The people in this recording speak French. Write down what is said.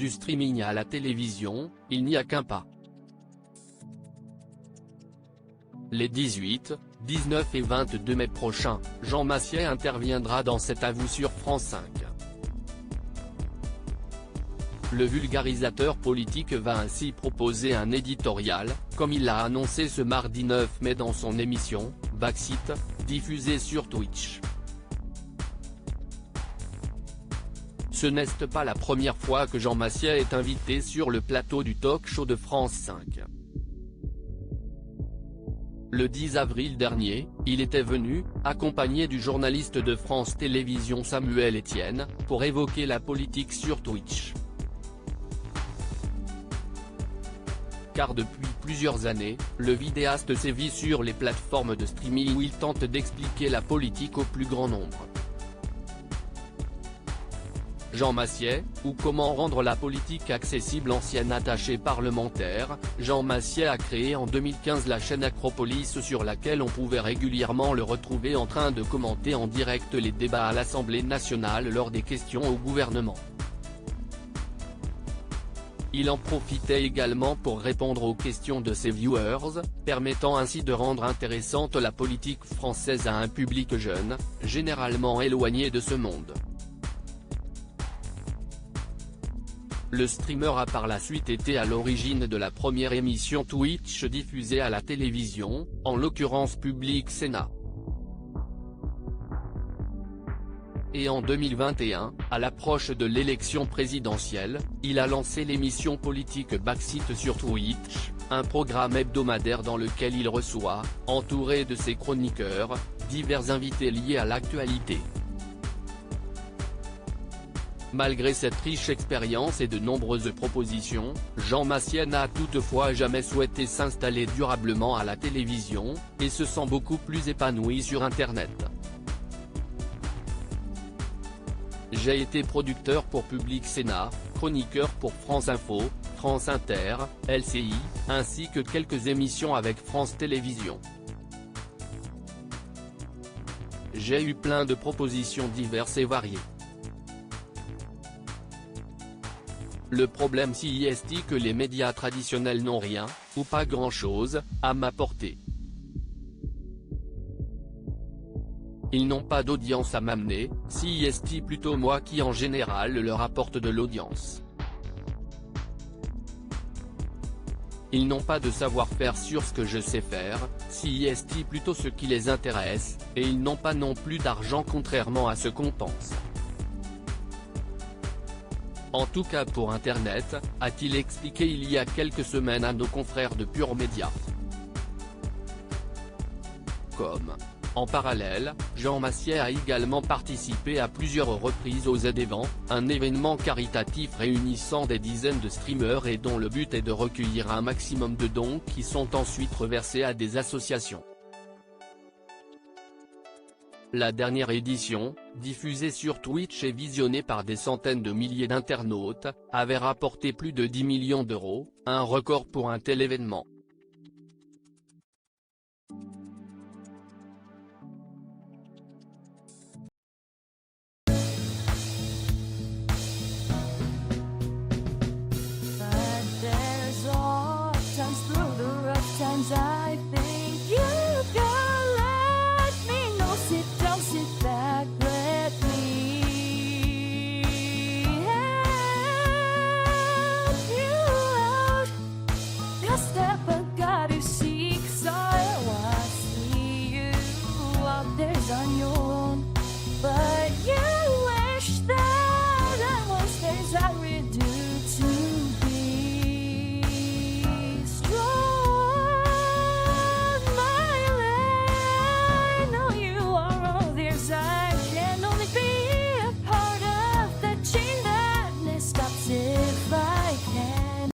Du streaming à la télévision, il n'y a qu'un pas. Les 18, 19 et 22 mai prochains, Jean Massier interviendra dans cet À vous sur France 5. Le vulgarisateur politique va ainsi proposer un éditorial, comme il l'a annoncé ce mardi 9 mai dans son émission, Backseat, diffusée sur Twitch. Ce n'est pas la première fois que Jean Massier est invité sur le plateau du talk-show de France 5. Le 10 avril dernier, il était venu, accompagné du journaliste de France Télévisions Samuel Etienne, pour évoquer la politique sur Twitch. Car depuis plusieurs années, le vidéaste sévit sur les plateformes de streaming où il tente d'expliquer la politique au plus grand nombre. Jean Massier, ou comment rendre la politique accessible. Ancien attaché parlementaire, Jean Massier a créé en 2015 la chaîne Acropolis sur laquelle on pouvait régulièrement le retrouver en train de commenter en direct les débats à l'Assemblée nationale lors des questions au gouvernement. Il en profitait également pour répondre aux questions de ses viewers, permettant ainsi de rendre intéressante la politique française à un public jeune, généralement éloigné de ce monde. Le streamer a par la suite été à l'origine de la première émission Twitch diffusée à la télévision, en l'occurrence Public Sénat. Et en 2021, à l'approche de l'élection présidentielle, il a lancé l'émission politique Backseat sur Twitch, un programme hebdomadaire dans lequel il reçoit, entouré de ses chroniqueurs, divers invités liés à l'actualité. Malgré cette riche expérience et de nombreuses propositions, Jean Massier n'a toutefois jamais souhaité s'installer durablement à la télévision, et se sent beaucoup plus épanoui sur Internet. J'ai été producteur pour Public Sénat, chroniqueur pour France Info, France Inter, LCI, ainsi que quelques émissions avec France Télévisions. J'ai eu plein de propositions diverses et variées. Le problème c'est que les médias traditionnels n'ont rien, ou pas grand-chose, à m'apporter. Ils n'ont pas d'audience à m'amener, c'est plutôt moi qui en général leur apporte de l'audience. Ils n'ont pas de savoir-faire sur ce que je sais faire, c'est plutôt ce qui les intéresse, et ils n'ont pas non plus d'argent contrairement à ce qu'on pense. En tout cas pour Internet, a-t-il expliqué il y a quelques semaines à nos confrères de Pure Média. En parallèle, Jean Massier a également participé à plusieurs reprises au Z-Event, un événement caritatif réunissant des dizaines de streamers et dont le but est de recueillir un maximum de dons qui sont ensuite reversés à des associations. La dernière édition, diffusée sur Twitch et visionnée par des centaines de milliers d'internautes, avait rapporté plus de 10 millions d'euros, un record pour un tel événement.